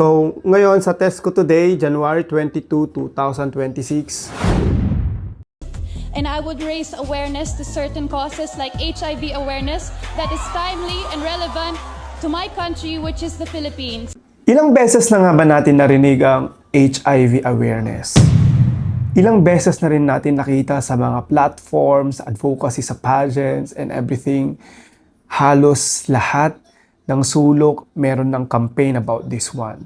So, ngayon sa test ko today, January 22, 2026. And I would raise awareness to certain causes like HIV awareness that is timely and relevant to my country, which is the Philippines. Ilang beses na nga ba natin narinig ang HIV awareness? Ilang beses na rin natin nakita sa mga platforms, advocacy sa pageants, and everything. Halos lahat ng sulok meron ng campaign about this one.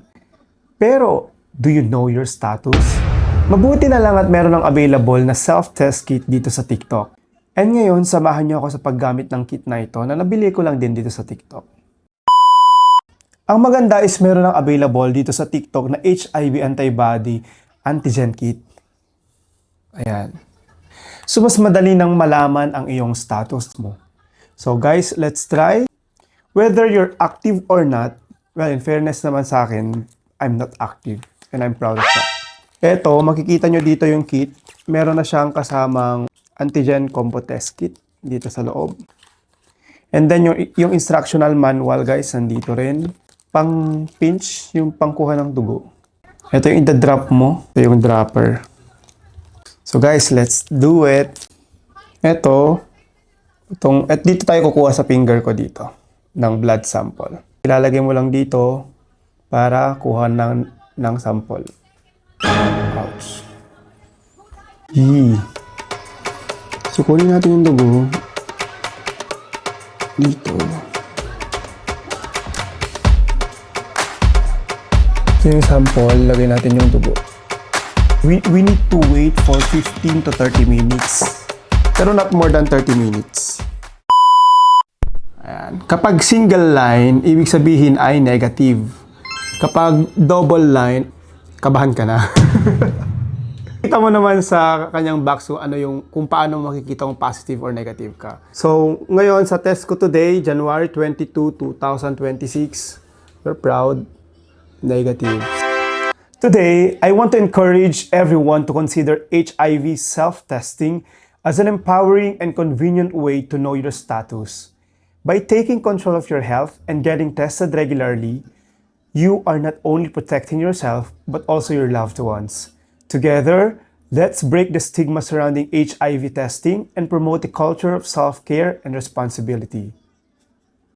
Pero, do you know your status? Mabuti na lang at meron ng available na self-test kit dito sa TikTok. And ngayon, samahan niyo ako sa paggamit ng kit na ito na nabili ko lang din dito sa TikTok. Ang maganda is meron ng available dito sa TikTok na HIV antibody antigen kit. Ayan. So, mas madali nang malaman ang iyong status mo. So, guys, let's try. Whether you're active or not, well, in fairness naman sa akin, I'm not active. And I'm proud of that. Eto, makikita nyo dito yung kit. Meron na siyang kasamang antigen combo test kit dito sa loob. And then, yung instructional manual, guys, nandito rin. Pang pinch, yung pangkuha ng dugo. Ito yung i-drop mo. Ito yung dropper. So guys, let's do it. At dito tayo kukuha sa finger ko dito ng blood sample. Ilalagay mo lang dito para kuha ng sample. Ouch. So kunin natin yung dugo dito. Ito yung sample, lagay natin yung dugo. We need to wait for 15 to 30 minutes. Pero not more than 30 minutes. Ayan. Kapag single line, ibig sabihin ay negative. Kapag double line, kabahan ka na. Kita mo naman sa kanyang box kung paano makikita kung positive or negative ka. So, ngayon sa test ko today, January 22, 2026, we're proud, negative. Today, I want to encourage everyone to consider HIV self-testing as an empowering and convenient way to know your status. By taking control of your health and getting tested regularly, you are not only protecting yourself, but also your loved ones. Together, let's break the stigma surrounding HIV testing and promote a culture of self-care and responsibility.